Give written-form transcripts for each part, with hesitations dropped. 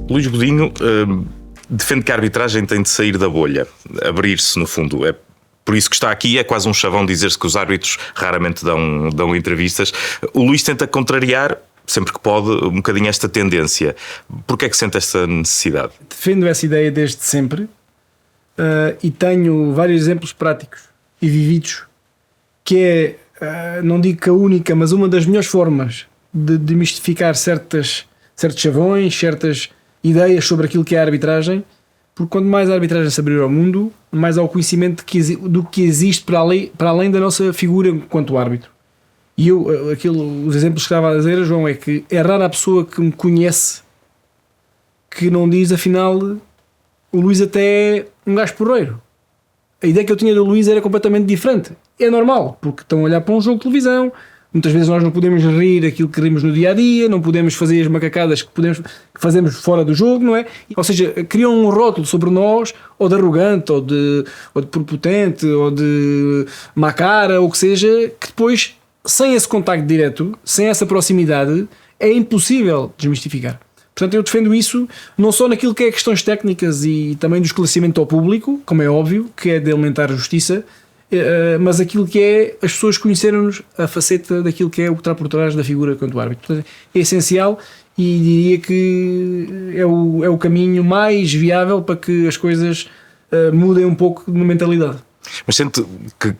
Luís Godinho defende que a arbitragem tem de sair da bolha, abrir-se no fundo. É por isso que está aqui, é quase um chavão dizer-se que os árbitros raramente dão entrevistas. O Luís tenta contrariar, sempre que pode, um bocadinho esta tendência. Porquê é que sente esta necessidade? Defendo essa ideia desde sempre e tenho vários exemplos práticos e vividos, que é, não digo que a única, mas uma das melhores formas de demistificar certos chavões, certas ideias sobre aquilo que é a arbitragem, porque quanto mais a arbitragem se abrir ao mundo, mais há o conhecimento do que existe para além da nossa figura enquanto árbitro. E os exemplos que estava a dizer, João, é que é rara a pessoa que me conhece que não diz, afinal, o Luís até é um gajo porreiro. A ideia que eu tinha do Luís era completamente diferente. É normal, porque estão a olhar para um jogo de televisão. Muitas vezes nós não podemos rir aquilo que rimos no dia-a-dia, não podemos fazer as macacadas que fazemos fora do jogo, não é? Ou seja, criam um rótulo sobre nós, ou de arrogante, ou de prepotente, ou de má cara, ou o que seja, que depois, sem esse contacto direto, sem essa proximidade, é impossível desmistificar. Portanto, eu defendo isso não só naquilo que é questões técnicas e também do esclarecimento ao público, como é óbvio, que é de alimentar a justiça, mas aquilo que é as pessoas conhecerem-nos a faceta daquilo que é o que está por trás da figura quanto árbitro. Portanto, é essencial e diria que é o caminho mais viável para que as coisas mudem um pouco de mentalidade. Mas sente que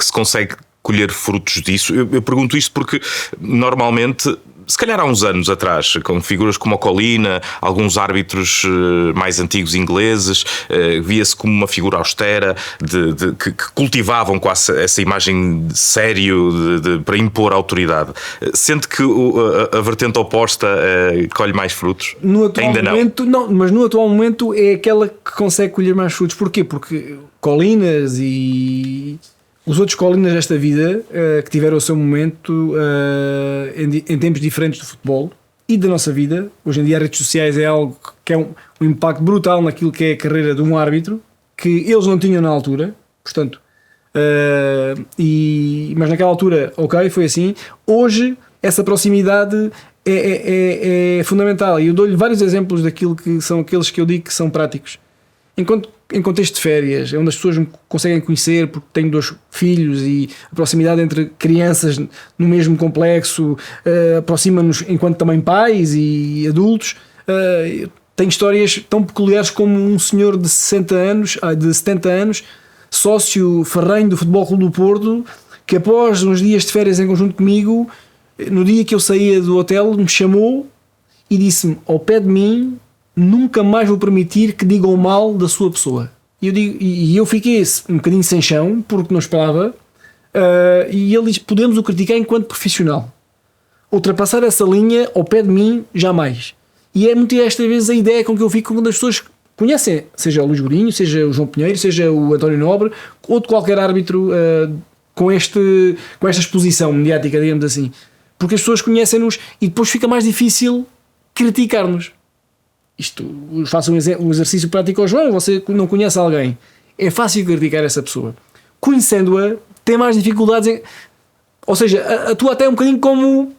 se consegue colher frutos disso? Eu pergunto isto porque normalmente, se calhar há uns anos atrás, com figuras como a Colina, alguns árbitros mais antigos ingleses, via-se como uma figura austera, que cultivavam quase essa imagem de sério para impor autoridade. Sente que a vertente oposta colhe mais frutos? No atual Ainda momento, não, mas no atual momento é aquela que consegue colher mais frutos. Porquê? Porque Colinas e os outros Colinas desta vida que tiveram o seu momento em tempos diferentes do futebol e da nossa vida. Hoje em dia as redes sociais é algo que é um impacto brutal naquilo que é a carreira de um árbitro, que eles não tinham na altura, portanto, mas naquela altura, ok, foi assim. Hoje essa proximidade é fundamental e eu dou-lhe vários exemplos daquilo que são aqueles que eu digo que são práticos. Em contexto de férias, é onde as pessoas me conseguem conhecer porque tenho 2 filhos e a proximidade entre crianças no mesmo complexo aproxima-nos enquanto também pais e adultos. Tenho histórias tão peculiares como um senhor de 70 anos, sócio ferrenho do Futebol Clube do Porto, que após uns dias de férias em conjunto comigo, no dia que eu saía do hotel, me chamou e disse-me, ao pé de mim, nunca mais vou permitir que digam mal da sua pessoa. E eu fiquei um bocadinho sem chão, porque não esperava, e ele diz, podemos o criticar enquanto profissional. Ultrapassar essa linha ao pé de mim, jamais. E é muitas esta vezes a ideia com que eu fico quando as pessoas conhecem, seja o Luís Godinho, seja o João Pinheiro, seja o António Nobre, ou de qualquer árbitro com esta exposição mediática, digamos assim. Porque as pessoas conhecem-nos e depois fica mais difícil criticar-nos. Faça um exercício prático ao João. Você não conhece alguém, é fácil criticar essa pessoa. Conhecendo-a, tem mais dificuldades ou seja, atua até um bocadinho como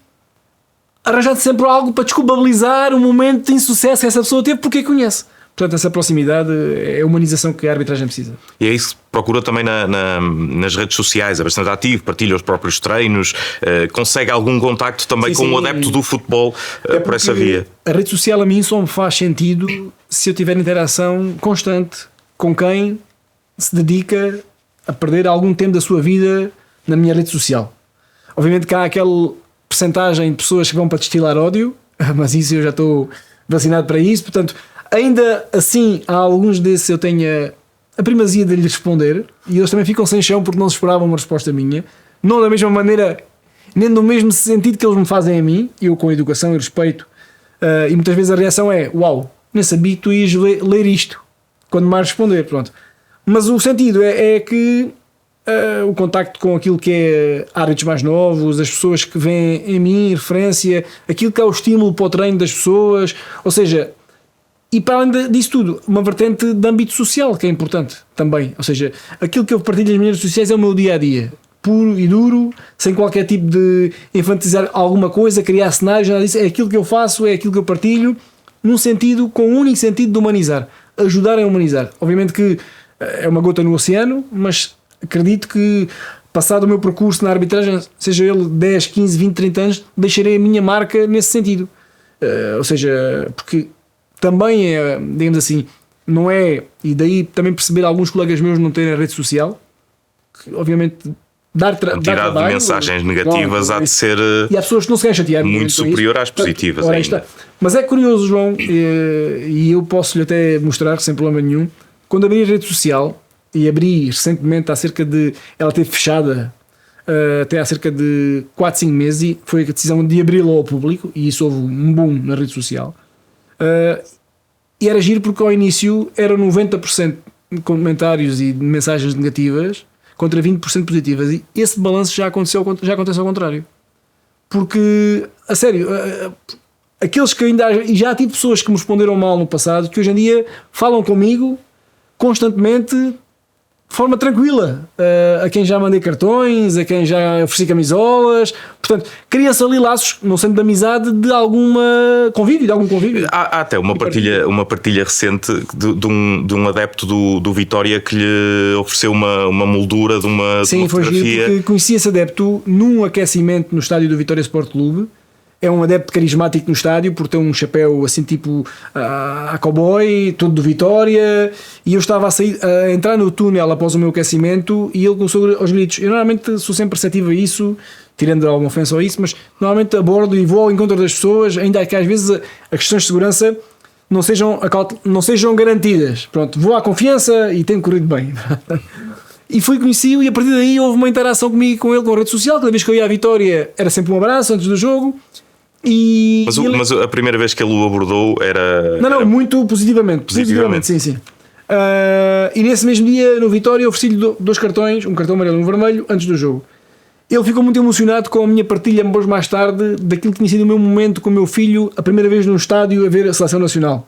arranjando sempre algo para desculpabilizar o momento de insucesso que essa pessoa teve porque a conhece. Portanto, essa proximidade é a humanização que a arbitragem precisa. E é isso que procura também nas redes sociais, é bastante ativo, partilha os próprios treinos, consegue algum contacto também com um adepto do futebol por essa via. A rede social a mim só me faz sentido se eu tiver interação constante com quem se dedica a perder algum tempo da sua vida na minha rede social. Obviamente que há aquela percentagem de pessoas que vão para destilar ódio, mas isso eu já estou vacinado para isso, portanto... Ainda assim, há alguns desses eu tenho a primazia de lhes responder e eles também ficam sem chão porque não se esperavam uma resposta minha, não da mesma maneira, nem no mesmo sentido que eles me fazem a mim, eu com educação e respeito, e muitas vezes a reação é, uau, nem sabia que tu ias ler isto, quando mais responder, pronto. Mas o sentido é que o contacto com aquilo que é árbitros mais novos, as pessoas que veem em mim referência, aquilo que é o estímulo para o treino das pessoas, ou seja... E para além disso tudo, uma vertente de âmbito social que é importante também. Ou seja, aquilo que eu partilho nas minhas redes sociais é o meu dia-a-dia. Puro e duro, sem qualquer tipo de enfatizar alguma coisa, criar cenários, nada disso. É aquilo que eu faço, é aquilo que eu partilho. num sentido, com o único sentido de humanizar, ajudar a humanizar. Obviamente que é uma gota no oceano, mas acredito que passado o meu percurso na arbitragem, seja ele 10, 15, 20, 30 anos, deixarei a minha marca nesse sentido. Ou seja, porque também é, digamos assim, não é, e daí também perceber alguns colegas meus não terem a rede social, que obviamente dar quantidade de mensagens negativas há de ser e há pessoas que não se querem chatear muito superior às positivas. Ora, ainda. Mas é curioso, João, e eu posso-lhe até mostrar sem problema nenhum, quando abri a rede social, e abri recentemente, ela esteve fechada até há cerca de 4, 5 meses, e foi a decisão de abri-la ao público, e isso houve um boom na rede social. E era giro porque ao início eram 90% de comentários e de mensagens negativas contra 20% positivas, e esse balanço já acontece ao contrário. Porque, a sério, aqueles que ainda... E já tive pessoas que me responderam mal no passado, que hoje em dia falam comigo constantemente, de forma tranquila, a quem já mandei cartões, a quem já ofereci camisolas. Portanto, cria-se ali laços, no centro de amizade, de algum convívio. Há até uma partilha recente de um adepto do Vitória que lhe ofereceu uma moldura de uma Sim, foi fotografia. Porque conheci esse adepto num aquecimento no estádio do Vitória Sport Clube. É um adepto carismático no estádio, por ter um chapéu assim tipo a cowboy, todo do Vitória, e eu estava a entrar no túnel após o meu aquecimento e ele começou aos gritos. Eu normalmente sou sempre receptivo a isso, tirando alguma ofensa a isso, mas normalmente abordo e vou ao encontro das pessoas, ainda que às vezes as questões de segurança não sejam garantidas. Pronto, vou à confiança e tenho corrido bem. E conheci-o, e a partir daí houve uma interação comigo, com ele, com a rede social. Cada vez que eu ia à Vitória era sempre um abraço antes do jogo. Mas a primeira vez que ele o abordou era... Não, muito positivamente. Sim. E nesse mesmo dia, no Vitória, ofereci-lhe 2 cartões, um cartão amarelo e um vermelho, antes do jogo. Ele ficou muito emocionado com a minha partilha, depois mais tarde, daquilo que tinha sido o meu momento com o meu filho, a primeira vez no estádio a ver a Seleção Nacional.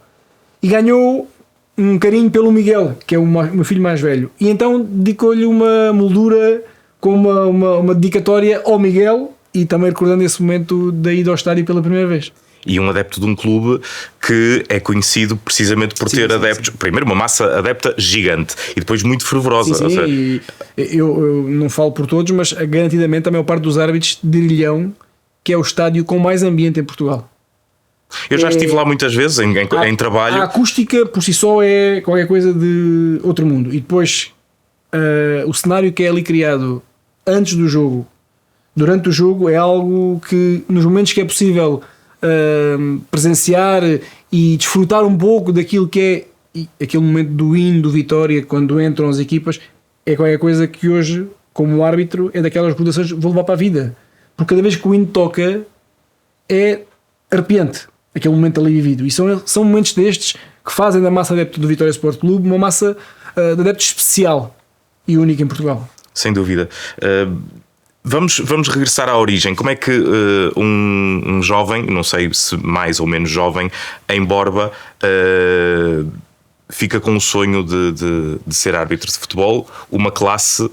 E ganhou um carinho pelo Miguel, que é o meu filho mais velho. E então dedicou-lhe uma moldura com uma dedicatória ao Miguel, e também recordando esse momento da ida ao estádio pela primeira vez. E um adepto de um clube que é conhecido precisamente por ter adeptos. Sim. Primeiro, uma massa adepta gigante e depois muito fervorosa. Sim, seja... e eu não falo por todos, mas garantidamente a maior parte dos árbitros dirilhão que é o estádio com mais ambiente em Portugal. Eu já estive lá muitas vezes em trabalho. A acústica por si só é qualquer coisa de outro mundo. E depois o cenário que é ali criado antes do jogo, durante o jogo, é algo que nos momentos que é possível presenciar e desfrutar um pouco daquilo que é aquele momento do hino do Vitória, quando entram as equipas, é qualquer coisa que hoje, como árbitro, é daquelas recordações que vou levar para a vida. Porque cada vez que o hino toca é arrepiante aquele momento ali vivido, e são momentos destes que fazem da massa adepto do Vitória Sport Clube uma massa de adepto especial e única em Portugal. Sem dúvida. Vamos regressar à origem. Como é que um jovem, não sei se mais ou menos jovem, em Borba, fica com o sonho de ser árbitro de futebol, uma classe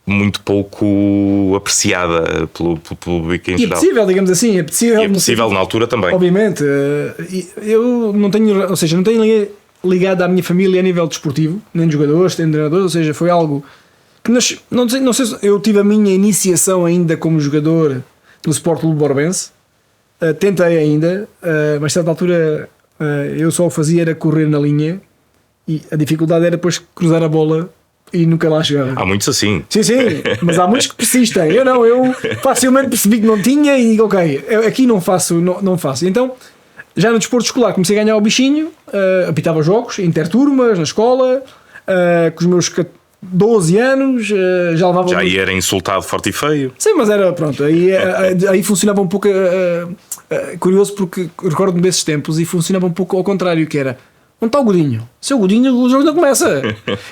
muito pouco apreciada pelo público em geral? É possível, digamos assim. É possível na altura também. Obviamente. Eu não tenho, ou seja, não tenho ligado à minha família a nível desportivo, nem de jogadores, nem de treinadores, ou seja, foi algo que não sei se eu tive a minha iniciação ainda como jogador no Sport Clube Borbense. Tentei ainda, mas a certa altura eu só o fazia era correr na linha, e a dificuldade era depois cruzar a bola e nunca lá chegava. Há muitos assim. Sim, mas há muitos que persistem. Eu facilmente percebi que não tinha e digo, ok, aqui não faço. Então, já no desporto escolar comecei a ganhar o bichinho, apitava jogos, interturmas, na escola, com os meus 12 anos, já levava... Já era insultado forte e feio. Sim, mas era, pronto, aí funcionava um pouco curioso, porque recordo-me desses tempos e funcionava um pouco ao contrário, que era: onde está o Godinho? Seu Godinho, o jogo não começa.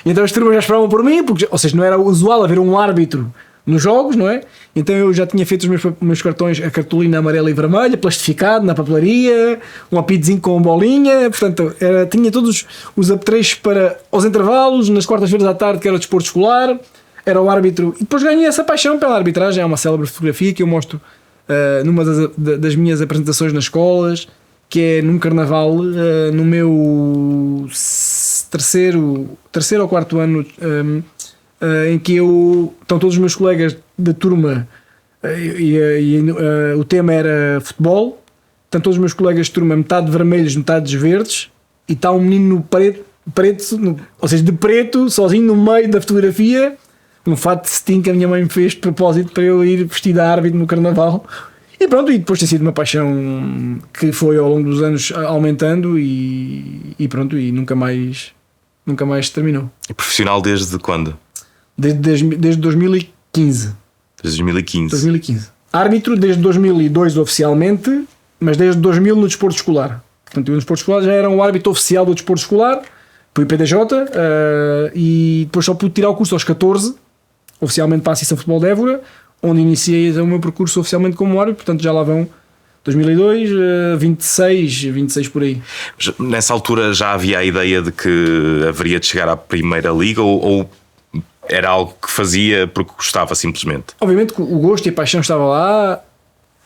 E então as turmas já esperavam por mim, porque, ou seja, não era usual haver um árbitro nos jogos, não é? Então eu já tinha feito os meus cartões, a cartolina amarela e vermelha, plastificado na papelaria, um apitozinho com bolinha, portanto tinha todos os apetrechos para os intervalos, nas quartas-feiras à tarde, que era o desporto escolar, era o árbitro, e depois ganhei essa paixão pela arbitragem. É uma célebre fotografia que eu mostro numa das minhas apresentações nas escolas, que é num carnaval, no meu terceiro ou quarto ano, em que estão todos os meus colegas da turma o tema era futebol, estão todos os meus colegas de turma metade vermelhos, metade verdes, e está um menino preto, ou seja, de preto, sozinho no meio da fotografia, um fato de cetim que a minha mãe me fez de propósito para eu ir vestido a árbitro no carnaval. E pronto, e depois tem sido uma paixão que foi ao longo dos anos aumentando e pronto, e nunca mais terminou. E profissional desde quando? Desde 2015. Desde 2015. Árbitro desde 2002 oficialmente, mas desde 2000 no desporto escolar. Portanto, eu no desporto escolar já era um árbitro oficial do desporto escolar, fui PDJ, e depois só pude tirar o curso aos 14, oficialmente para a Associação Futebol de Évora, onde iniciei o meu percurso oficialmente como árbitro, portanto já lá vão 2002, 26 por aí. Nessa altura já havia a ideia de que haveria de chegar à Primeira Liga ou era algo que fazia porque gostava simplesmente? Obviamente que o gosto e a paixão estavam lá,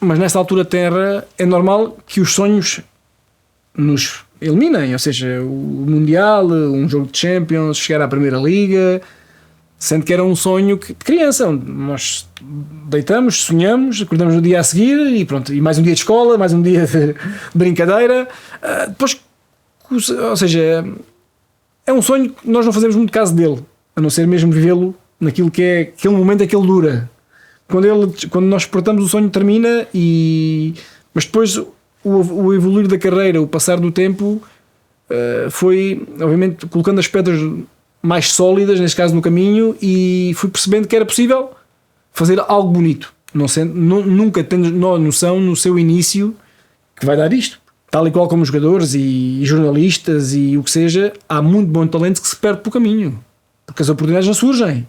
mas nessa altura terra é normal que os sonhos nos eliminem, ou seja, o Mundial, um jogo de Champions, chegar à Primeira Liga, sendo que era um sonho de criança, onde nós deitamos, sonhamos, acordamos no dia a seguir e pronto, e mais um dia de escola, mais um dia de brincadeira, depois, ou seja, é um sonho que nós não fazemos muito caso dele, a não ser mesmo vivê-lo naquilo que é aquele momento em que ele dura. Quando nós portamos, o sonho termina, mas depois o evoluir da carreira, o passar do tempo, foi obviamente colocando as pedras mais sólidas, neste caso no caminho, e fui percebendo que era possível fazer algo bonito, nunca tendo noção no seu início que vai dar isto, tal e qual como jogadores e jornalistas e o que seja, há muito bom talento que se perde pelo caminho, porque as oportunidades não surgem,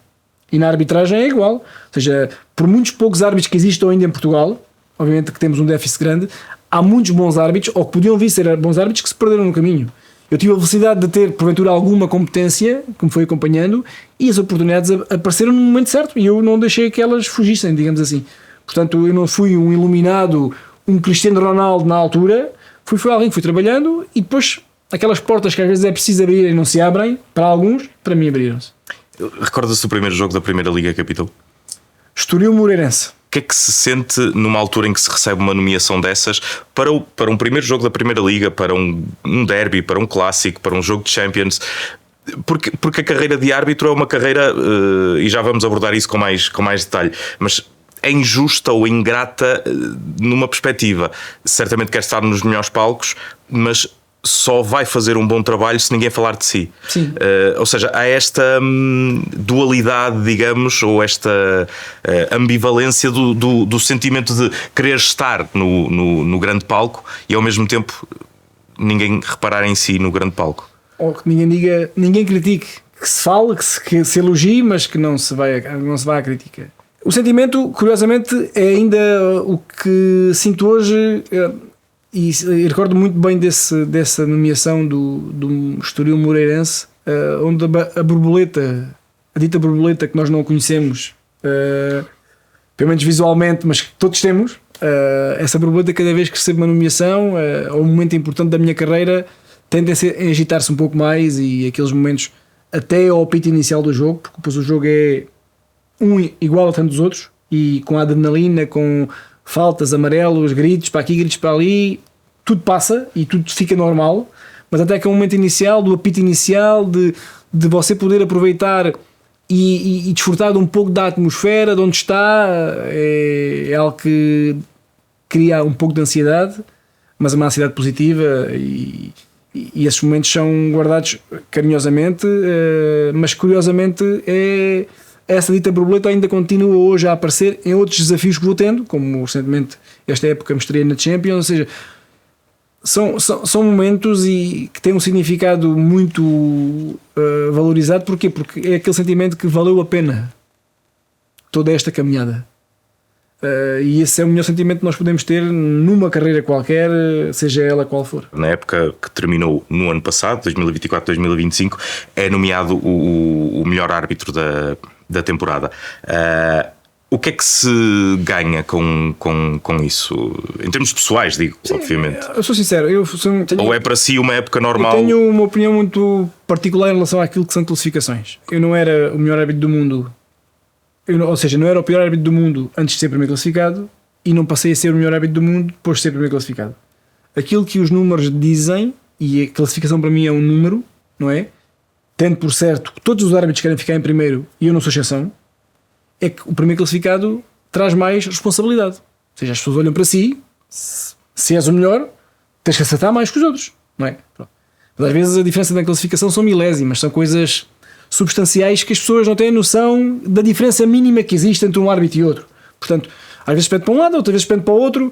e na arbitragem é igual, ou seja, por muitos poucos árbitros que existam ainda em Portugal, obviamente que temos um déficit grande, há muitos bons árbitros, ou que podiam vir ser bons árbitros, que se perderam no caminho. Eu tive a felicidade de ter, porventura, alguma competência que me foi acompanhando, e as oportunidades apareceram no momento certo e eu não deixei que elas fugissem, digamos assim. Portanto, eu não fui um iluminado, um Cristiano Ronaldo na altura, fui alguém que fui trabalhando, e depois aquelas portas que às vezes é preciso abrir e não se abrem, para alguns, para mim abriram-se. Recorda-se do primeiro jogo da Primeira Liga Capital? Estoril Moreirense. O que é que se sente numa altura em que se recebe uma nomeação dessas para um primeiro jogo da Primeira Liga, para um derby, para um clássico, para um jogo de Champions? Porque a carreira de árbitro é uma carreira, e já vamos abordar isso com mais detalhe, mas é injusta ou ingrata numa perspectiva. Certamente quer estar nos melhores palcos, mas só vai fazer um bom trabalho se ninguém falar de si. Sim. Ou seja, há esta dualidade, digamos, ou esta ambivalência do sentimento de querer estar no grande palco e ao mesmo tempo ninguém reparar em si no grande palco. Ou que ninguém critique, que se fale, que se elogie, mas que não se vá à crítica. O sentimento, curiosamente, é ainda o que sinto hoje. E recordo muito bem dessa nomeação do Estoril Moreirense, onde a dita borboleta que nós não conhecemos, pelo menos visualmente, mas que todos temos, essa borboleta, cada vez que recebo uma nomeação, ou um momento importante da minha carreira, tende a agitar-se um pouco mais, e aqueles momentos até ao apito inicial do jogo, porque depois o jogo é igual a tantos outros, e com a adrenalina, com faltas, amarelos, gritos para aqui, gritos para ali, tudo passa e tudo fica normal, mas até que é um momento inicial, do apito inicial, de você poder aproveitar e desfrutar de um pouco da atmosfera de onde está, é algo que cria um pouco de ansiedade, mas é uma ansiedade positiva, e esses momentos são guardados carinhosamente, mas curiosamente essa dita borboleta ainda continua hoje a aparecer em outros desafios que vou tendo, como recentemente esta época me estreiei na Champions, ou seja, são momentos que têm um significado muito valorizado. Porquê? Porque é aquele sentimento que valeu a pena toda esta caminhada, e esse é o melhor sentimento que nós podemos ter numa carreira qualquer, seja ela qual for. Na época que terminou no ano passado, 2024-2025, é nomeado o melhor árbitro da temporada. O que é que se ganha com isso? Em termos pessoais, digo, sim, obviamente. Eu sou sincero, ou é para si uma época normal? Eu tenho uma opinião muito particular em relação àquilo que são classificações. Eu não era o melhor árbitro do mundo, ou seja, não era o pior árbitro do mundo antes de ser primeiro classificado, e não passei a ser o melhor árbitro do mundo depois de ser primeiro classificado. Aquilo que os números dizem, e a classificação para mim é um número, não é? Tendo por certo que todos os árbitros querem ficar em primeiro e eu não sou exceção, é que o primeiro classificado traz mais responsabilidade. Ou seja, as pessoas olham para si, se és o melhor, tens que acertar mais que os outros, não é? Mas às vezes a diferença na classificação são milésimas, são coisas substanciais que as pessoas não têm noção da diferença mínima que existe entre um árbitro e outro. Portanto, às vezes pende para um lado, outras vezes pende para o outro.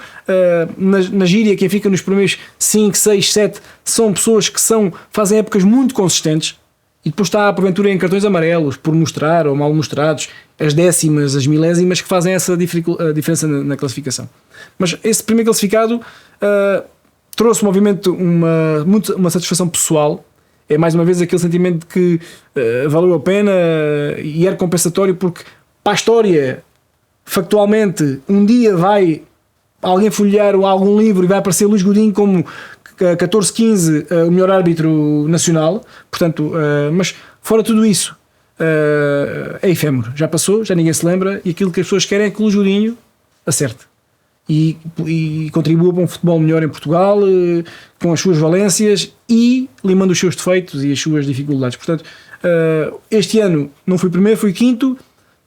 Na gíria, quem fica nos primeiros 5, 6, 7 são pessoas que fazem épocas muito consistentes. E depois está, porventura, em cartões amarelos, por mostrar ou mal mostrados, as décimas, as milésimas, que fazem essa diferença na classificação. Mas esse primeiro classificado trouxe-me, obviamente, uma satisfação pessoal. É mais uma vez aquele sentimento de que valeu a pena e era compensatório, porque para a história, factualmente, um dia vai alguém folhear algum livro e vai aparecer Luís Godinho como 14-15 o melhor árbitro nacional. Portanto, mas fora tudo isso, é efêmero, já passou, já ninguém se lembra, e aquilo que as pessoas querem é que o Luís Godinho acerte e contribua para um futebol melhor em Portugal, com as suas valências e limando os seus defeitos e as suas dificuldades. Portanto, este ano não fui primeiro, fui quinto,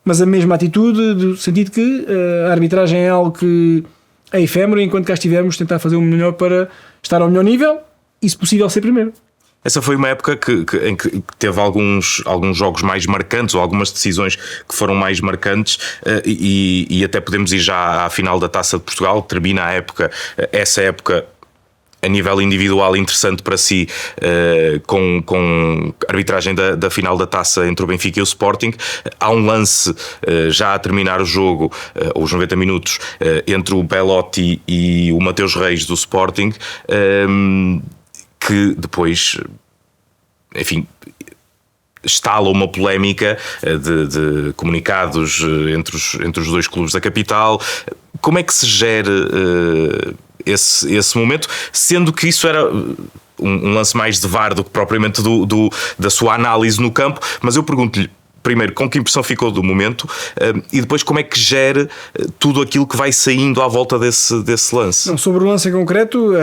mas a mesma atitude, do sentido que a arbitragem é algo que é efêmero, e enquanto cá estivermos, tentar fazer o melhor para estar ao melhor nível e, se possível, ser primeiro. Essa foi uma época em que teve alguns jogos mais marcantes, ou algumas decisões que foram mais marcantes, e até podemos ir já à final da Taça de Portugal. Termina essa época a nível individual interessante para si, com a arbitragem da final da Taça entre o Benfica e o Sporting. Há um lance já a terminar o jogo, os 90 minutos, entre o Belotti e o Mateus Reis do Sporting, que depois, enfim, estala uma polémica de comunicados entre os dois clubes da capital. Como é que se gera esse momento, sendo que isso era um lance mais de VAR do que propriamente da sua análise no campo? Mas eu pergunto-lhe primeiro com que impressão ficou do momento, e depois como é que gera tudo aquilo que vai saindo à volta desse lance. Não, sobre o lance em concreto,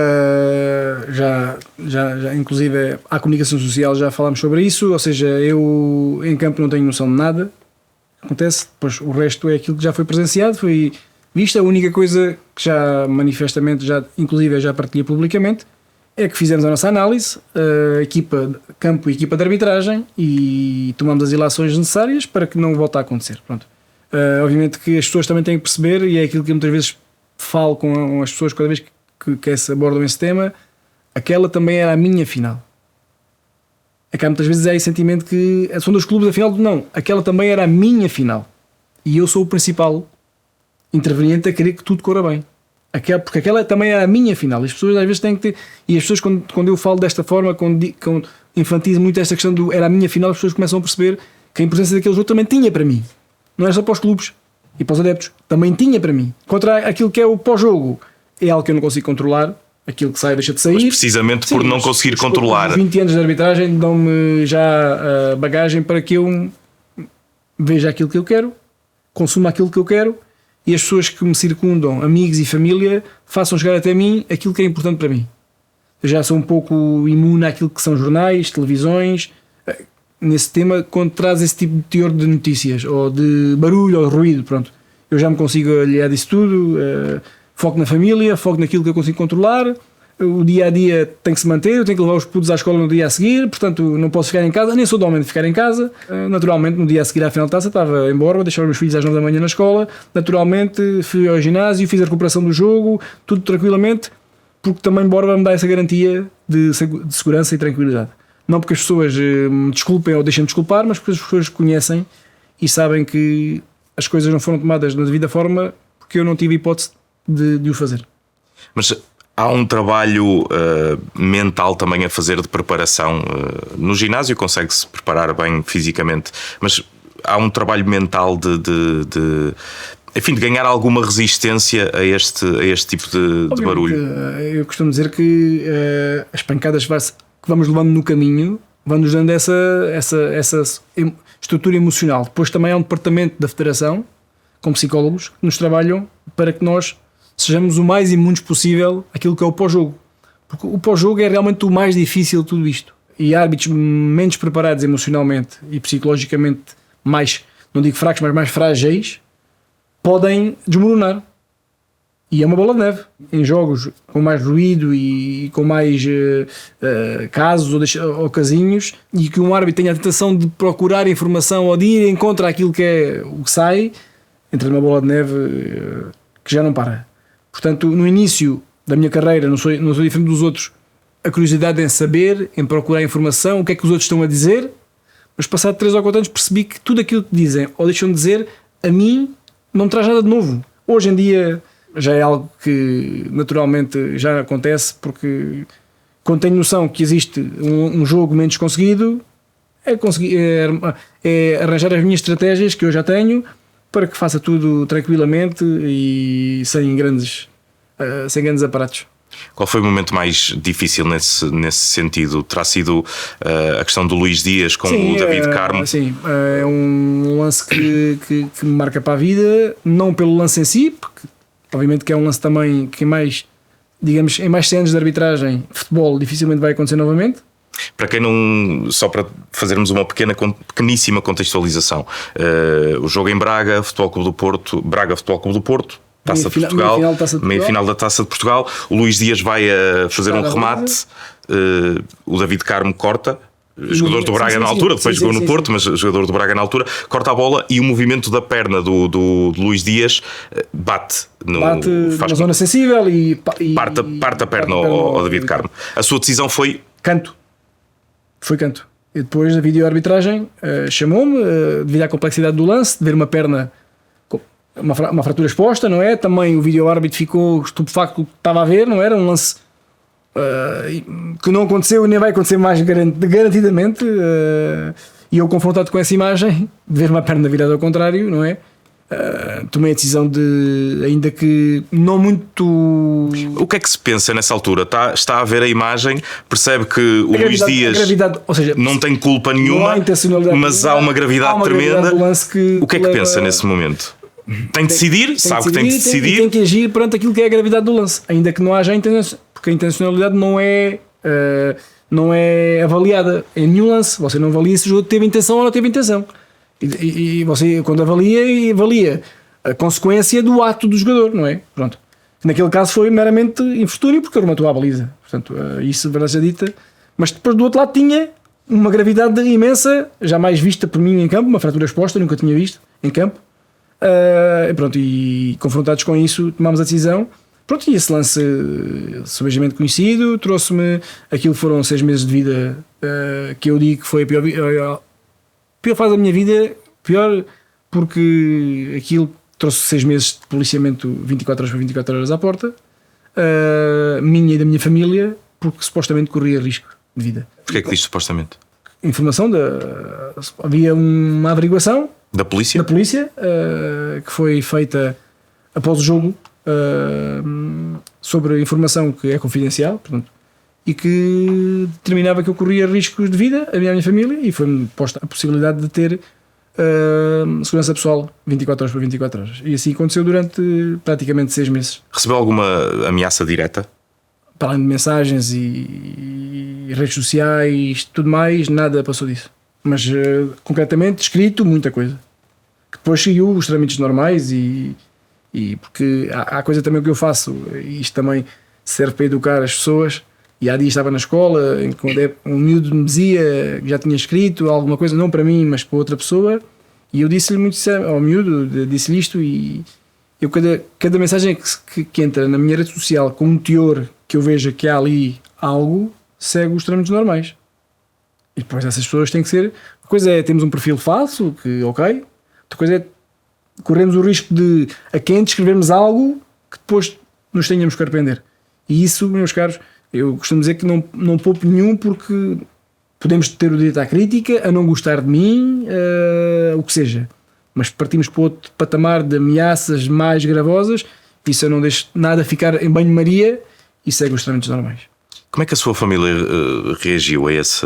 já inclusive à comunicação social já falámos sobre isso. Ou seja, eu em campo não tenho noção de nada acontece, depois o resto é aquilo que já foi presenciado, foi visto. A única coisa que já manifestamente, inclusive já partilhei publicamente, é que fizemos a nossa análise, equipa campo e equipa de arbitragem, e tomamos as ilações necessárias para que não volte a acontecer. Pronto. Obviamente que as pessoas também têm que perceber, e é aquilo que eu muitas vezes falo com as pessoas cada vez que se abordam esse tema, aquela também era a minha final. É que há muitas vezes esse sentimento que são dos clubes, afinal não, aquela também era a minha final e eu sou o principal interveniente a querer que tudo corra bem. Porque aquela também era a minha final. As pessoas às vezes têm que ter, e as pessoas quando eu falo desta forma, quando enfatizo muito esta questão do era a minha final, as pessoas começam a perceber que a importância daquele jogo também tinha para mim. Não é só para os clubes e para os adeptos, também tinha para mim. Contra aquilo que é o pós-jogo, é algo que eu não consigo controlar. Aquilo que sai deixa de sair. Mas precisamente por não conseguir controlar. 20 anos de arbitragem dão-me já a bagagem para que eu veja aquilo que eu quero, consuma aquilo que eu quero, e as pessoas que me circundam, amigos e família, façam chegar até mim aquilo que é importante para mim. Eu já sou um pouco imune àquilo que são jornais, televisões, nesse tema, quando traz esse tipo de teor de notícias, ou de barulho, ou de ruído, pronto. Eu já me consigo aliar disso tudo, foco na família, foco naquilo que eu consigo controlar. O dia a dia tem que se manter, eu tenho que levar os putos à escola no dia a seguir, portanto não posso ficar em casa, nem sou de homem de ficar em casa. Naturalmente, no dia a seguir à final de taça, estava em Borba, deixava os meus filhos às 9 da manhã na escola. Naturalmente, fui ao ginásio, fiz a recuperação do jogo, tudo tranquilamente, porque também Borba me dá essa garantia de segurança e tranquilidade. Não porque as pessoas me desculpem ou deixem de desculpar, mas porque as pessoas conhecem e sabem que as coisas não foram tomadas na devida forma, porque eu não tive hipótese de o fazer. Mas há um trabalho mental também a fazer de preparação. No ginásio consegue-se preparar bem fisicamente, mas há um trabalho mental de enfim, de ganhar alguma resistência a este tipo de barulho. Eu costumo dizer que as pancadas que vamos levando no caminho vão-nos dando essa estrutura emocional. Depois também há um departamento da Federação, com psicólogos, que nos trabalham para que nós sejamos o mais imunes possível àquilo que é o pós-jogo. Porque o pós-jogo é realmente o mais difícil de tudo isto. E árbitros menos preparados emocionalmente e psicologicamente mais, não digo fracos, mas mais frágeis, podem desmoronar. E é uma bola de neve. Em jogos com mais ruído e com mais casos ou casinhos, e que um árbitro tenha a tentação de procurar informação ou de ir em contra aquilo que é o que sai, entra numa bola de neve que já não para. Portanto, no início da minha carreira, não sou diferente dos outros, a curiosidade em saber, em procurar informação, o que é que os outros estão a dizer, mas passado 3 ou 4 anos percebi que tudo aquilo que dizem ou deixam de dizer, a mim não me traz nada de novo. Hoje em dia já é algo que naturalmente já acontece, porque quando tenho noção que existe um jogo menos conseguido, é arranjar as minhas estratégias que eu já tenho para que faça tudo tranquilamente e sem grandes aparatos. Qual foi o momento mais difícil nesse sentido? Terá sido a questão do Luís Dias com o David Carmo? Sim, é um lance que me marca para a vida, não pelo lance em si, porque obviamente que é um lance também que mais, digamos, em mais 100 anos de arbitragem, futebol dificilmente vai acontecer novamente. Para quem não, só para fazermos uma pequeníssima contextualização, o jogo em Braga, Futebol Clube do Porto, Taça de Portugal, meia-final da Taça de Portugal. O Luís Dias vai a fazer um remate, o David Carmo corta, jogador do Braga na altura, depois jogou no Porto, mas jogador do Braga na altura, corta a bola e o movimento da perna do Luís Dias bate na zona sensível e parte a perna ao David Carmo. A sua decisão foi? Canto. Foi canto. E depois da videoarbitragem chamou-me, devido à complexidade do lance, de ver uma perna, uma fratura exposta, não é? Também o vídeo-árbitro ficou estupefacto com o que estava a ver, não era? Um lance que não aconteceu e nem vai acontecer mais garantidamente. E eu, confrontado com essa imagem, de ver uma perna virada ao contrário, não é? Tomei a decisão de, ainda que não muito... O que é que se pensa nessa altura? Está a ver a imagem, percebe que o Luís Dias ou seja, não tem culpa nenhuma, mas há uma gravidade tremenda. O que é que pensa nesse momento? Tem de decidir, sabe que tem de decidir. Tem que agir perante aquilo que é a gravidade do lance, ainda que não haja intenção, porque a intencionalidade não é avaliada em nenhum lance. Você não avalia se o jogo teve intenção ou não teve intenção. E você, quando avalia a consequência do ato do jogador, não é? Pronto. Naquele caso foi meramente infortúnio, porque rematou à baliza. Portanto, isso, verdade seja dita. Mas depois do outro lado tinha uma gravidade imensa, jamais vista por mim em campo, uma fratura exposta, nunca tinha visto em campo. E confrontados com isso, tomámos a decisão. Pronto, e esse lance subejamente conhecido trouxe-me aquilo que foram 6 meses de vida, que eu digo que foi a pior fase da minha vida, pior porque aquilo trouxe 6 meses de policiamento 24 horas por 24 horas à porta, minha e da minha família, porque supostamente corria risco de vida. Porquê é que diz supostamente? Informação havia uma averiguação da polícia, que foi feita após o jogo, sobre informação que é confidencial, portanto, e que determinava que eu corria riscos de vida a minha família, e foi-me posta a possibilidade de ter segurança pessoal 24 horas por 24 horas. E assim aconteceu durante praticamente 6 meses. Recebeu alguma ameaça direta? Para além de mensagens e redes sociais, tudo mais, nada passou disso. Mas concretamente, escrito, muita coisa. Que depois seguiu os trâmites normais e porque há coisa também que eu faço, e isto também serve para educar as pessoas. E há dias estava na escola, em que um miúdo me dizia que já tinha escrito alguma coisa, não para mim, mas para outra pessoa, e eu disse-lhe muito sério, ao miúdo, disse-lhe isto, e eu cada mensagem que entra na minha rede social com um teor que eu veja que há ali algo, segue os trâmites normais. E depois essas pessoas têm que ser... Uma coisa é termos um perfil falso, que ok, outra coisa é corremos o risco de a quem descrevermos algo que depois nos tenhamos que arrepender. E isso, meus caros, eu costumo dizer que não poupo nenhum, porque podemos ter o direito à crítica, a não gostar de mim, o que seja. mas partimos para outro patamar de ameaças mais gravosas, isso eu não deixo nada ficar em banho-maria e segue os trâmites normais. Como é que a sua família reagiu a esse?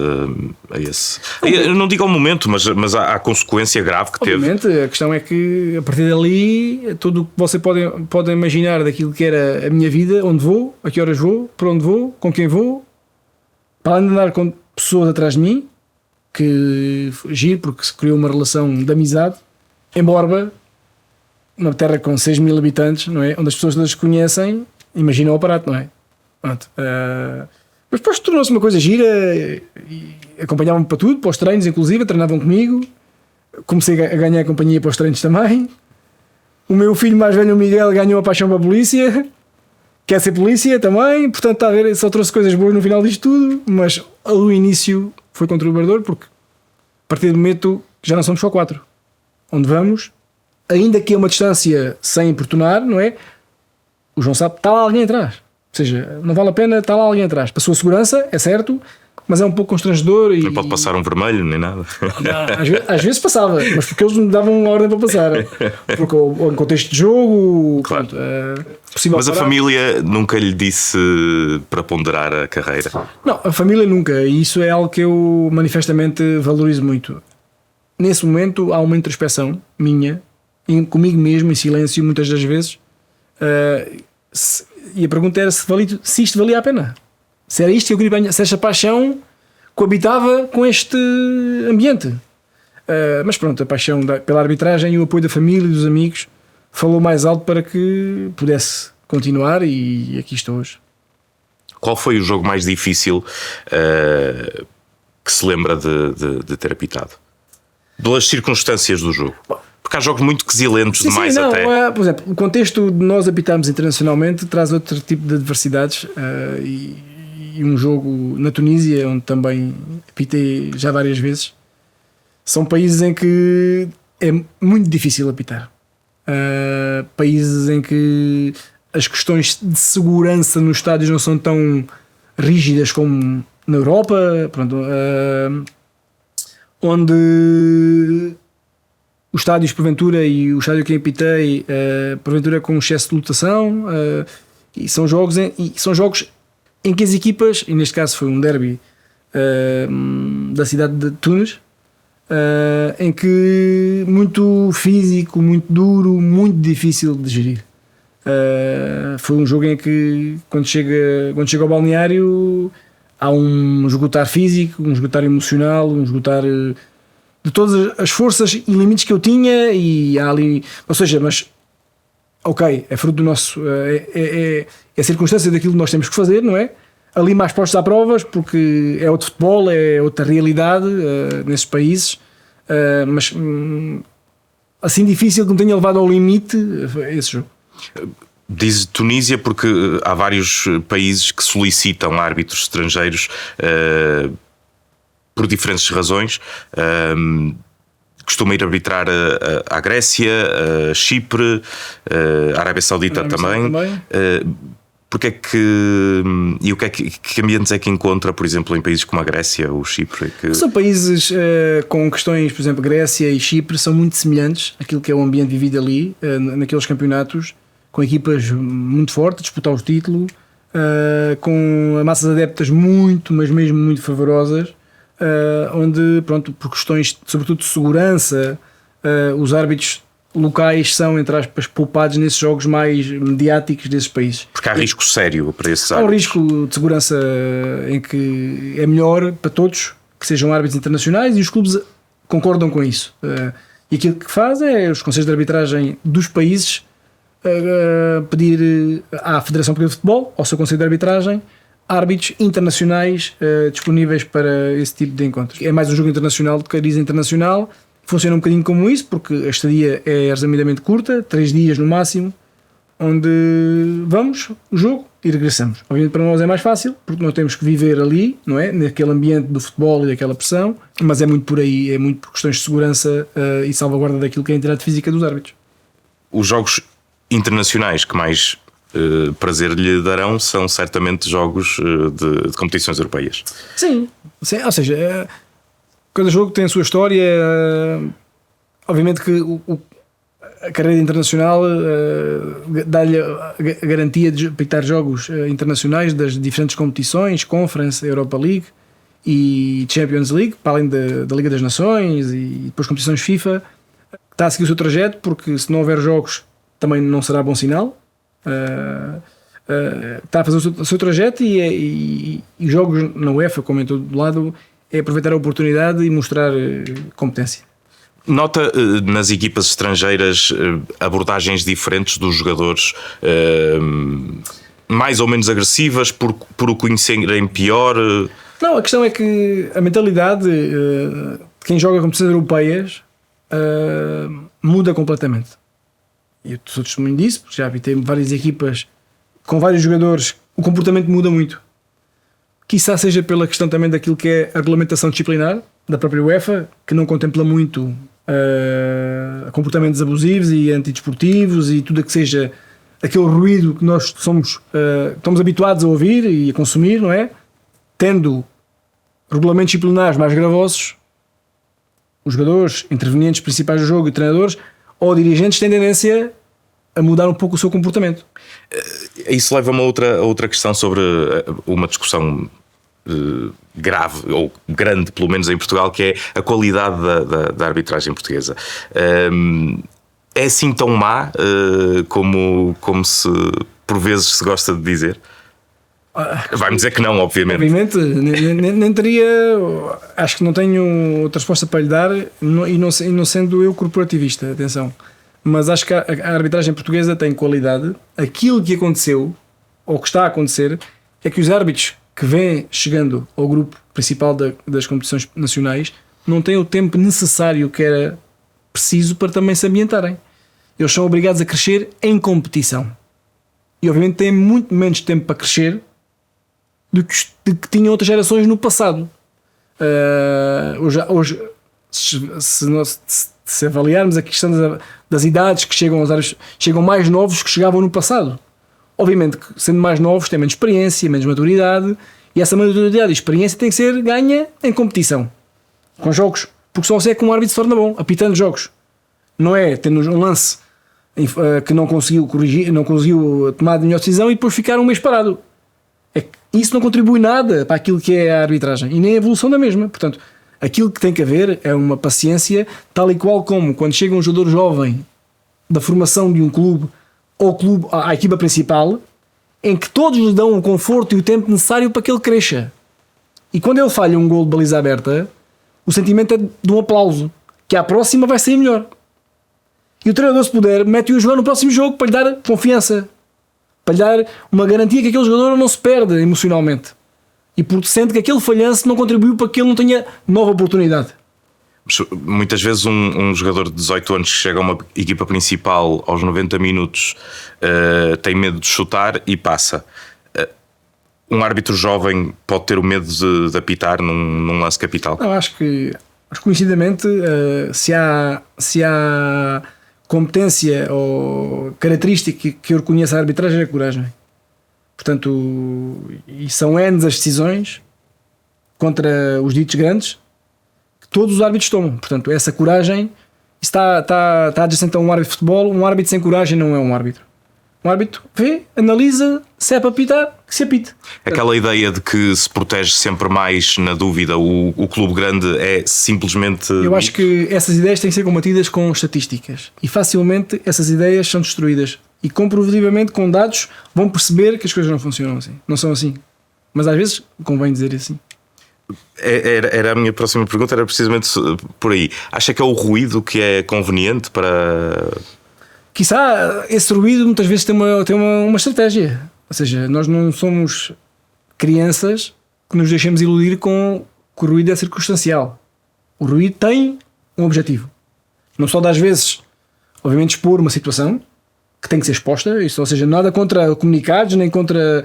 Eu não digo ao momento, mas à consequência grave que Obviamente, teve. a questão é que a partir dali, tudo o que você pode imaginar daquilo que era a minha vida, onde vou, a que horas vou, para onde vou, com quem vou, para além de andar com pessoas atrás de mim, que giro porque se criou uma relação de amizade, em Borba, uma terra com 6 mil habitantes, não é? Onde as pessoas todas conhecem, imagina o aparato, não é? Pronto. Mas depois tornou-se uma coisa gira e acompanhavam-me para tudo, para os treinos inclusive, treinavam comigo, comecei a ganhar companhia para os treinos também. O meu filho mais velho, o Miguel, ganhou a paixão para a polícia, quer ser polícia também, portanto está a ver, só trouxe coisas boas no final disto tudo, mas o início foi conturbador porque a partir do momento que já não somos só 4, onde vamos, ainda que a uma distância sem importunar, não é? O João sabe, está lá alguém atrás. Ou seja, não vale a pena, está lá alguém atrás. Para a sua segurança, é certo, mas é um pouco constrangedor. Não pode passar um vermelho nem nada. Às vezes passava, mas porque eles me davam uma ordem para passar. Porque o contexto de jogo, claro. Pronto, possível. Mas parar. a família nunca lhe disse para ponderar a carreira? Não, a família nunca. E isso é algo que eu manifestamente valorizo muito. Nesse momento há uma introspeção minha, comigo mesmo, em silêncio, muitas das vezes. E a pergunta era se isto valia a pena. Se era isto que eu queria ganhar, se esta paixão coabitava com este ambiente. Mas pronto, a paixão pela arbitragem e o apoio da família e dos amigos falou mais alto para que pudesse continuar e aqui estou hoje. Qual foi o jogo mais difícil que se lembra de ter apitado? Pelas circunstâncias do jogo. Porque há jogos muito quesilentos demais não, até. Por exemplo, o contexto de nós apitarmos internacionalmente traz outro tipo de adversidades e um jogo na Tunísia, onde também apitei já várias vezes, são países em que é muito difícil apitar. Países em que as questões de segurança nos estádios não são tão rígidas como na Europa, pronto, onde os estádios porventura e o estádio que apitei porventura com excesso de lotação, e são jogos em que as equipas, e neste caso foi um derby da cidade de Tunis, em que muito físico, muito duro, muito difícil de gerir. Foi um jogo em que quando chega ao balneário há um esgotar físico, um esgotar emocional, um esgotar de todas as forças e limites que eu tinha, e há ali, ou seja, mas ok, é fruto do nosso, é a circunstância daquilo que nós temos que fazer, não é? Ali mais postos à provas, porque é outro futebol, é outra realidade nesses países, mas assim difícil que me tenha levado ao limite esse jogo. Diz Tunísia porque há vários países que solicitam árbitros estrangeiros por diferentes razões. Costuma ir arbitrar a Grécia, a Chipre, a Arábia Saudita também. Porque é que e o que ambientes é que encontra, por exemplo, em países como a Grécia ou Chipre? São países com questões, por exemplo, Grécia e Chipre são muito semelhantes àquilo que é o ambiente vivido ali, naqueles campeonatos, com equipas muito fortes, disputar o título, com massas adeptas muito, mas mesmo muito favorosas. Onde, pronto, por questões sobretudo de segurança, os árbitros locais são, entre aspas, poupados nesses jogos mais mediáticos desses países. Porque há risco sério para esses árbitros. Há um risco de segurança em que é melhor para todos que sejam árbitros internacionais, e os clubes concordam com isso. E aquilo que fazem é os conselhos de arbitragem dos países pedir à Federação Portuguesa de Futebol, ao seu conselho de arbitragem, árbitros internacionais disponíveis para esse tipo de encontros. É mais um jogo internacional de cariz internacional, funciona um bocadinho como isso, porque a estadia é resumidamente curta, 3 dias no máximo, onde vamos, o jogo, e regressamos. Obviamente para nós é mais fácil, porque não temos que viver ali, não é? Naquele ambiente do futebol e daquela pressão, mas é muito por aí, é muito por questões de segurança e salvaguarda daquilo que é a integridade física dos árbitros. Os jogos internacionais que mais prazer lhe darão são certamente jogos de competições europeias. Sim, ou seja, cada jogo tem a sua história, obviamente que a carreira internacional dá-lhe a garantia de apitar jogos internacionais das diferentes competições, Conference, Europa League e Champions League, para além da Liga das Nações e depois competições FIFA. Está a seguir o seu trajeto, porque se não houver jogos também não será bom sinal. Está a fazer o seu trajeto e jogos na UEFA, como em todo lado, é aproveitar a oportunidade e mostrar competência. Nota nas equipas estrangeiras abordagens diferentes dos jogadores, mais ou menos agressivas, por o conhecerem pior? Não, a questão é que a mentalidade de quem joga competições europeias muda completamente. Eu sou testemunho disso, porque já vi ter várias equipas com vários jogadores, o comportamento muda muito. Quizá seja pela questão também daquilo que é a regulamentação disciplinar da própria UEFA, que não contempla muito comportamentos abusivos e antidesportivos e tudo o que seja aquele ruído que nós estamos habituados a ouvir e a consumir, não é? Tendo regulamentos disciplinares mais gravosos, os jogadores, intervenientes principais do jogo e treinadores ou dirigentes têm tendência a mudar um pouco o seu comportamento. Isso leva-me a outra questão sobre uma discussão grave, ou grande, pelo menos em Portugal, que é a qualidade da arbitragem portuguesa. É assim tão má como se por vezes se gosta de dizer? Vai-me dizer que não, obviamente. Obviamente, nem teria. Acho que não tenho outra resposta para lhe dar, e não sendo eu corporativista, atenção. Mas acho que a arbitragem portuguesa tem qualidade. Aquilo que aconteceu, ou que está a acontecer, é que os árbitros que vêm chegando ao grupo principal das competições nacionais não têm o tempo necessário que era preciso para também se ambientarem. Eles são obrigados a crescer em competição. E obviamente têm muito menos tempo para crescer do que tinham outras gerações no passado. Hoje se avaliarmos a questão das idades que chegam aos árbitros, chegam mais novos que chegavam no passado. Obviamente que sendo mais novos têm menos experiência, menos maturidade, e essa maturidade e experiência tem que ser ganha em competição, com jogos, porque só assim é que um árbitro se torna bom, apitando jogos. Não é tendo um lance que não conseguiu corrigir, não conseguiu tomar a melhor decisão e depois ficar um mês parado. Isso não contribui nada para aquilo que é a arbitragem e nem a evolução da mesma. Portanto, aquilo que tem que haver é uma paciência, tal e qual como quando chega um jogador jovem da formação de um clube ou clube à equipa principal, em que todos lhe dão o conforto e o tempo necessário para que ele cresça. E quando ele falha um gol de baliza aberta, o sentimento é de um aplauso, que à próxima vai sair melhor. E o treinador, se puder, mete-o a jogar no próximo jogo para lhe dar confiança, para lhe dar uma garantia que aquele jogador não se perde emocionalmente. E porque sente que aquele falhanço não contribuiu para que ele não tenha nova oportunidade. Muitas vezes um jogador de 18 anos que chega a uma equipa principal aos 90 minutos tem medo de chutar e passa. Um árbitro jovem pode ter o medo de apitar num lance capital? Não, acho que conhecidamente se há competência ou característica que eu reconheço a arbitragem é a coragem. Portanto, e são N as decisões contra os ditos grandes que todos os árbitros tomam. Portanto, essa coragem está adjacente a um árbitro de futebol. Um árbitro sem coragem não é um árbitro. Um árbitro vê, analisa, se é para apitar, que se apite. Aquela ideia de que se protege sempre mais na dúvida, o clube grande é simplesmente... Eu acho que essas ideias têm que ser combatidas com estatísticas e facilmente essas ideias são destruídas. E comprovativamente com dados vão perceber que as coisas não funcionam assim. Não são assim. Mas às vezes convém dizer assim. Era a minha próxima pergunta, era precisamente por aí. Acha que é o ruído que é conveniente para... Quizá esse ruído muitas vezes tem uma estratégia. Ou seja, nós não somos crianças que nos deixemos iludir com que o ruído é circunstancial. O ruído tem um objetivo. Não só das vezes, obviamente, expor uma situação que tem que ser exposta, isso, ou seja, nada contra comunicados, nem contra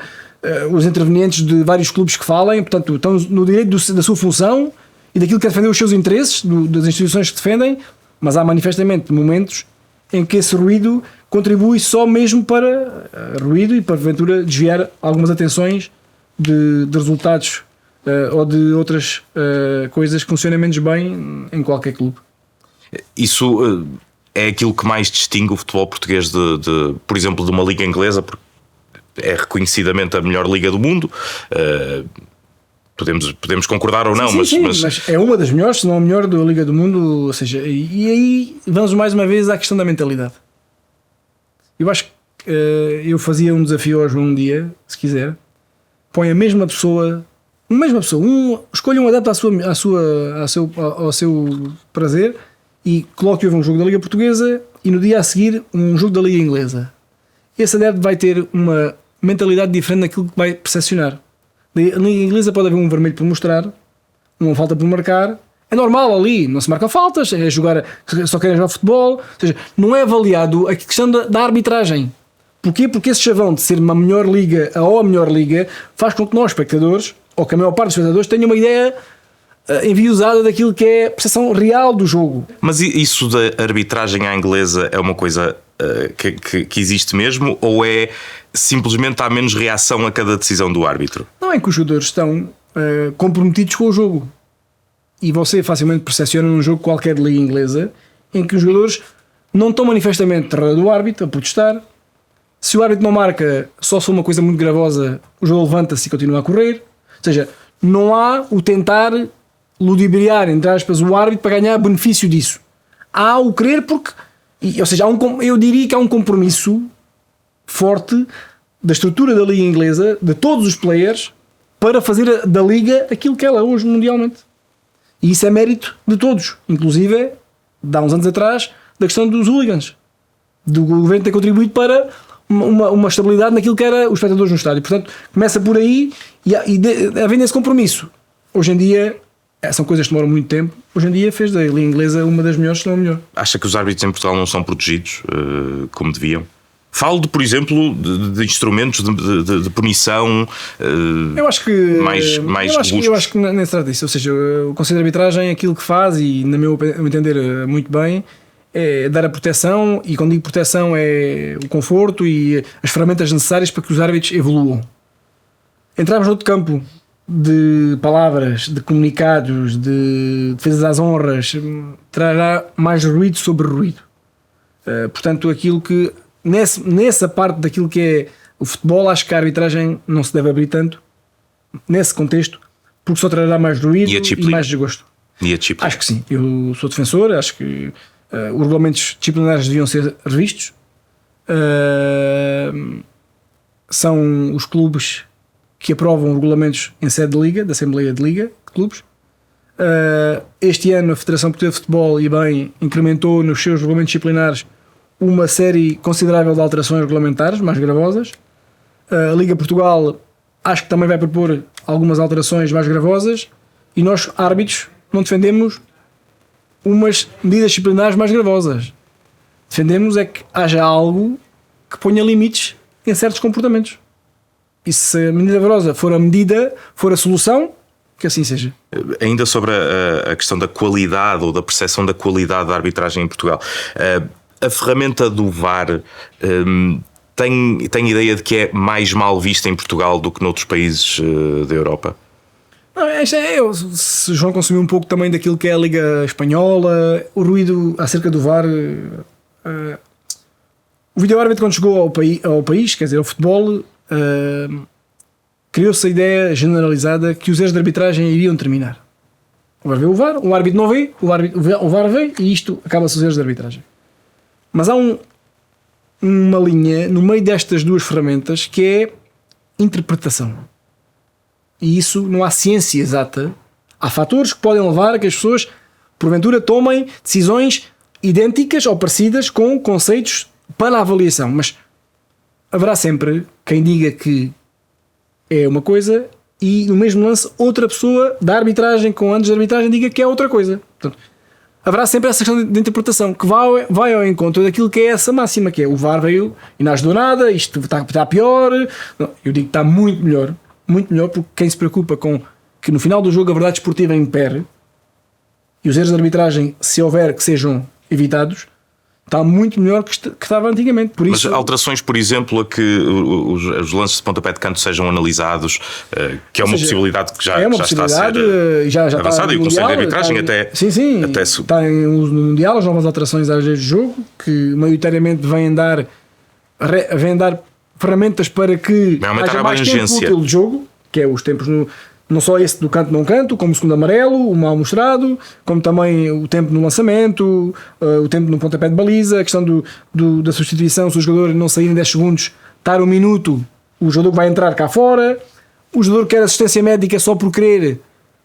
os intervenientes de vários clubes que falem, portanto, estão no direito da sua função e daquilo que é defender os seus interesses, das instituições que defendem, mas há manifestamente momentos em que esse ruído contribui só mesmo para ruído e para, porventura, desviar algumas atenções de resultados ou de outras coisas que funcionam menos bem em qualquer clube. Isso é aquilo que mais distingue o futebol português por exemplo, de uma liga inglesa, porque é reconhecidamente a melhor liga do mundo. Podemos concordar ou não, mas é uma das melhores, se não a melhor da Liga do Mundo. Ou seja, e aí vamos mais uma vez à questão da mentalidade. Eu acho que eu fazia um desafio ao João um dia, se quiser, põe a mesma pessoa, escolha um adepto ao seu prazer e coloque-o um jogo da Liga Portuguesa e no dia a seguir um jogo da Liga Inglesa. Esse adepto vai ter uma mentalidade diferente daquilo que vai percepcionar. Na Liga Inglesa pode haver um vermelho por mostrar, uma falta por marcar. É normal ali, não se marca faltas, é jogar, só querem jogar futebol. Ou seja, não é avaliado a questão da arbitragem. Porquê? Porque esse chavão de ser uma melhor liga ou a melhor liga faz com que nós, espectadores, ou que a maior parte dos espectadores, tenham uma ideia enviosada daquilo que é a percepção real do jogo. Mas isso da arbitragem à inglesa é uma coisa que existe mesmo, ou é simplesmente há menos reação a cada decisão do árbitro? Não, é que os jogadores estão comprometidos com o jogo. E você facilmente percepciona num jogo qualquer de liga inglesa em que os jogadores não estão manifestamente do árbitro a protestar. Se o árbitro não marca, só se for uma coisa muito gravosa, o jogo levanta-se e continua a correr. Ou seja, não há o tentar ludibriar, entre aspas, o árbitro para ganhar benefício disso. Há o querer porque... Ou seja, eu diria que há um compromisso forte da estrutura da liga inglesa, de todos os players, para fazer da liga aquilo que ela é hoje mundialmente. E isso é mérito de todos, inclusive, de há uns anos atrás, da questão dos hooligans, do governo ter contribuído para uma estabilidade naquilo que era os espectadores no estádio. Portanto, começa por aí e havendo esse compromisso. Hoje em dia, são coisas que demoram muito tempo. Hoje em dia fez da liga inglesa uma das melhores, se não a melhor. Acha que os árbitros em Portugal não são protegidos como deviam? Falo por exemplo, de instrumentos de punição. Eu acho que eu acho que nem se trata disso. Ou seja, o Conselho de Arbitragem, aquilo que faz, e na meu entender muito bem, é dar a proteção, e quando digo proteção é o conforto e as ferramentas necessárias para que os árbitros evoluam. Entramos noutro campo de palavras, de comunicados, de defesas às honras, trará mais ruído sobre ruído. Portanto, aquilo que nessa parte daquilo que é o futebol, acho que a arbitragem não se deve abrir tanto nesse contexto, porque só trará mais ruído e mais desgosto. E a disciplina? Acho que sim, eu sou defensor, acho que os regulamentos disciplinares deviam ser revistos. São os clubes que aprovam regulamentos em sede de liga, da Assembleia de Liga de Clubes. Este ano a Federação Portuguesa de Futebol, e bem, incrementou nos seus regulamentos disciplinares uma série considerável de alterações regulamentares mais gravosas. A Liga Portugal acho que também vai propor algumas alterações mais gravosas, e nós, árbitros, não defendemos umas medidas disciplinares mais gravosas. Defendemos é que haja algo que ponha limites em certos comportamentos. E se a medida gravosa for a medida, for a solução, que assim seja. Ainda sobre a questão da qualidade ou da percepção da qualidade da arbitragem em Portugal, a ferramenta do VAR tem ideia de que é mais mal vista em Portugal do que noutros países da Europa? Se João consumiu um pouco também daquilo que é a Liga Espanhola, o ruído acerca do VAR. O vídeo-árbitro, quando chegou ao país, quer dizer, ao futebol, criou-se a ideia generalizada que os erros de arbitragem iriam terminar. Agora vê o VAR, o árbitro não vê, o VAR vê, e isto acaba-se os erros de arbitragem. Mas há uma linha no meio destas duas ferramentas que é interpretação. E isso não há ciência exata. Há fatores que podem levar a que as pessoas, porventura, tomem decisões idênticas ou parecidas com conceitos para a avaliação. Mas haverá sempre quem diga que é uma coisa e no mesmo lance outra pessoa da arbitragem, com anos de arbitragem, diga que é outra coisa. Portanto, haverá sempre essa questão de interpretação que vai ao encontro daquilo que é essa máxima, que é o VAR veio e não ajudou nada, isto está pior. Não, eu digo que está muito melhor, porque quem se preocupa com que no final do jogo a verdade esportiva impere e os erros de arbitragem, se houver, que sejam evitados, Está muito melhor que estava antigamente. Por isso, mas alterações, por exemplo, a que os lances de pontapé de canto sejam analisados, que é uma possibilidade que já está a ser já avançada, e o Conselho de Arbitragem até está em uso no Mundial, as novas alterações às vezes de jogo, que maioritariamente vêm dar ferramentas para que haja mais tempo útil de jogo, que é os tempos não só esse do canto não canto, como o segundo amarelo, o mal mostrado, como também o tempo no lançamento, o tempo no pontapé de baliza, a questão da substituição, se o jogador não sair em 10 segundos, estar 1 minuto, o jogador que vai entrar cá fora, o jogador que quer assistência médica só por querer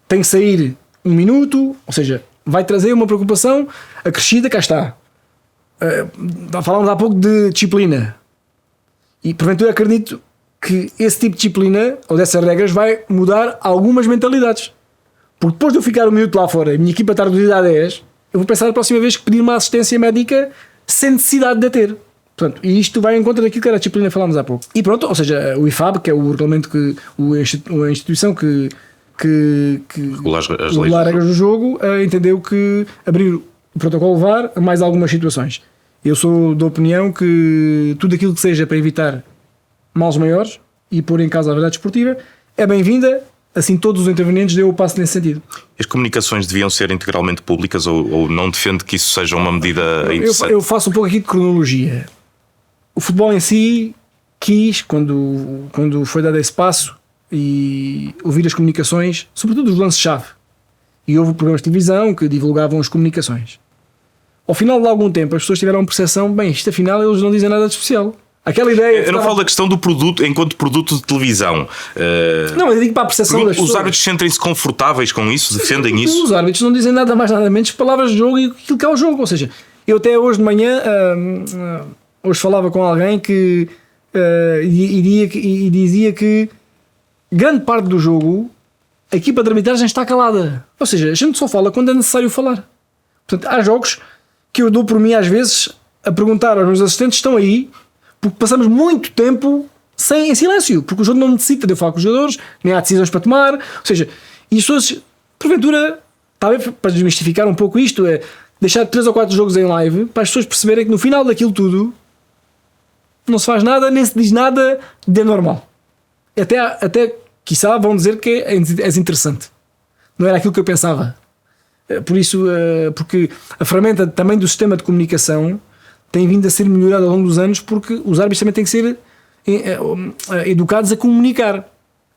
tem que sair 1 minuto, ou seja, vai trazer uma preocupação acrescida, cá está. Falámos há pouco de disciplina, e porventura acredito que esse tipo de disciplina ou dessas regras vai mudar algumas mentalidades. Porque depois de eu ficar 1 minuto lá fora e a minha equipa estar reduzida a 10, eu vou pensar a próxima vez que pedir uma assistência médica sem necessidade de a ter. Portanto, e isto vai em contra daquilo que era a disciplina que falámos há pouco. E pronto, ou seja, o IFAB, que é o regulamento a instituição que regula as regras do jogo, entendeu que abrir o protocolo VAR a mais algumas situações. Eu sou da opinião que tudo aquilo que seja para evitar males maiores e pôr em causa a verdade esportiva é bem-vinda, assim todos os intervenientes deu o passo nesse sentido. As comunicações deviam ser integralmente públicas ou não defende que isso seja uma medida interessante? Eu faço um pouco aqui de cronologia. O futebol em si quis, quando foi dado esse passo, e ouvir as comunicações, sobretudo os lances-chave, e houve programas de televisão que divulgavam as comunicações. Ao final de algum tempo as pessoas tiveram a percepção, bem, isto afinal eles não dizem nada de especial. Aquela ideia. Eu não falo da questão do produto enquanto produto de televisão. Não, eu digo para a percepção das pessoas. Os árbitros sentem-se confortáveis com isso? Defendem isso? Os árbitros não dizem nada mais, nada menos que palavras de jogo e aquilo que é o jogo. Ou seja, eu até hoje de manhã, hoje falava com alguém que dizia que grande parte do jogo a equipa de arbitragem está calada. Ou seja, a gente só fala quando é necessário falar. Portanto, há jogos que eu dou por mim às vezes a perguntar aos meus assistentes, estão aí, porque passamos muito tempo em silêncio, porque o jogo não necessita de eu falar com os jogadores, nem há decisões para tomar, ou seja, e as pessoas, porventura, talvez para desmistificar um pouco isto, é deixar 3 ou 4 jogos em live, para as pessoas perceberem que no final daquilo tudo não se faz nada, nem se diz nada de anormal. Até quiçá vão dizer que é interessante. Não era aquilo que eu pensava. Por isso, porque a ferramenta também do sistema de comunicação tem vindo a ser melhorada ao longo dos anos, porque os árbitros também têm que ser educados a comunicar.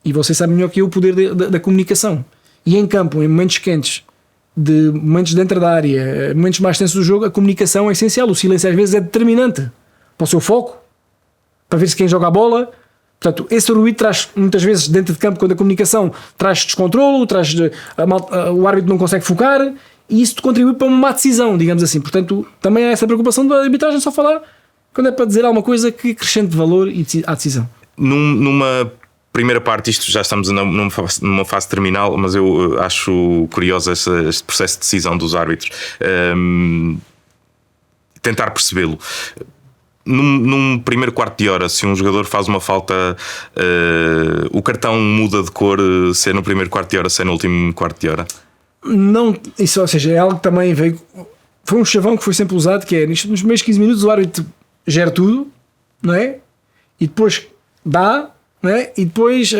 E vocês sabem melhor que eu o poder da comunicação. E em campo, em momentos quentes, momentos dentro da área, momentos mais tensos do jogo, a comunicação é essencial. O silêncio às vezes é determinante para o seu foco, para ver se quem joga a bola. Portanto, esse ruído traz muitas vezes dentro de campo, quando a comunicação traz descontrolo, o árbitro não consegue focar, e isso contribui para uma má decisão, digamos assim. Portanto, também há essa preocupação da arbitragem, só falar quando é para dizer alguma coisa que acrescente valor à decisão. Numa primeira parte, isto já estamos numa fase terminal, mas eu acho curioso este processo de decisão dos árbitros. Tentar percebê-lo. Num primeiro quarto de hora, se um jogador faz uma falta, o cartão muda de cor, se é no primeiro quarto de hora, se é no último quarto de hora? Não, isso, ou seja, é algo que também veio. Foi um chavão que foi sempre usado, que é nos primeiros 15 minutos o árbitro gera tudo, não é? E depois dá, não é? E depois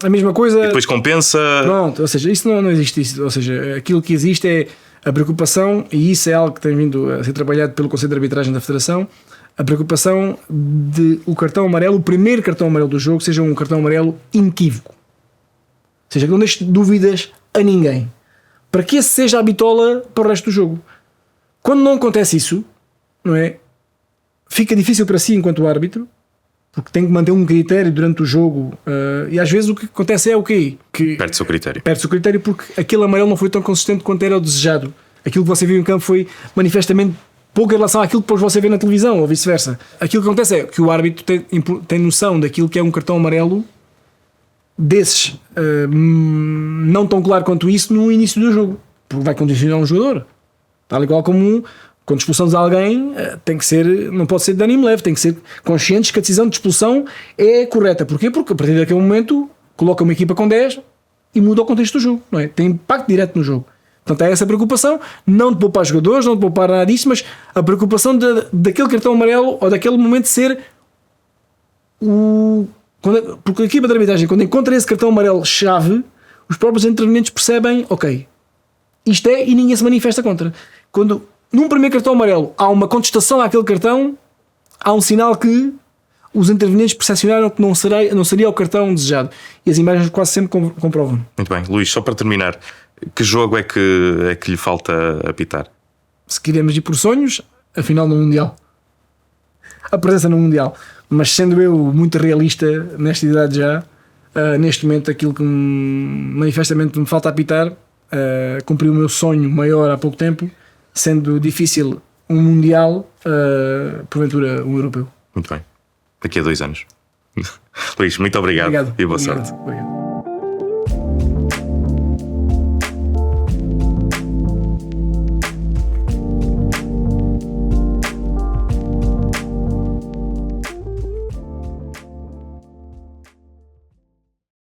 a mesma coisa. E depois compensa. Pronto, ou seja, isso não existe. Isso, ou seja, aquilo que existe é a preocupação, e isso é algo que tem vindo a ser trabalhado pelo Conselho de Arbitragem da Federação, a preocupação de o cartão amarelo, o primeiro cartão amarelo do jogo, seja um cartão amarelo inequívoco. Ou seja, que não deixe dúvidas a ninguém, para que esse seja a bitola para o resto do jogo. Quando não acontece isso, não é? Fica difícil para si enquanto árbitro, porque tem que manter um critério durante o jogo, e às vezes o que acontece é o quê? Que perde-se o critério. Perde-se o critério porque aquele amarelo não foi tão consistente quanto era o desejado. Aquilo que você viu em campo foi manifestamente pouco em relação àquilo que depois você vê na televisão, ou vice-versa. Aquilo que acontece é que o árbitro tem noção daquilo que é um cartão amarelo desses, não tão claro quanto isso no início do jogo, porque vai condicionar um jogador. Tal igual como quando expulsamos alguém, tem que ser, não pode ser de ânimo leve, tem que ser conscientes que a decisão de expulsão é correta. Porquê? Porque a partir daquele momento coloca uma equipa com 10 e muda o contexto do jogo, não é? Tem impacto direto no jogo. Portanto, há essa preocupação, não de poupar jogadores, não de poupar nada disso, mas a preocupação daquele cartão amarelo ou daquele momento ser porque a equipa de arbitragem, quando encontra esse cartão amarelo-chave, os próprios intervenientes percebem, ok, isto é, e ninguém se manifesta contra. Quando num primeiro cartão amarelo há uma contestação àquele cartão, há um sinal que os intervenientes percepcionaram que não seria o cartão desejado. E as imagens quase sempre comprovam. Muito bem. Luís, só para terminar, que jogo é que lhe falta apitar? Se queremos ir por sonhos, a final no Mundial. A presença no Mundial. Mas sendo eu muito realista nesta idade já, neste momento aquilo que manifestamente me falta apitar, cumpri o meu sonho maior há pouco tempo, sendo difícil um Mundial, porventura um Europeu. Muito bem. Daqui a 2 anos. Luís, muito obrigado. E boa sorte. Obrigado.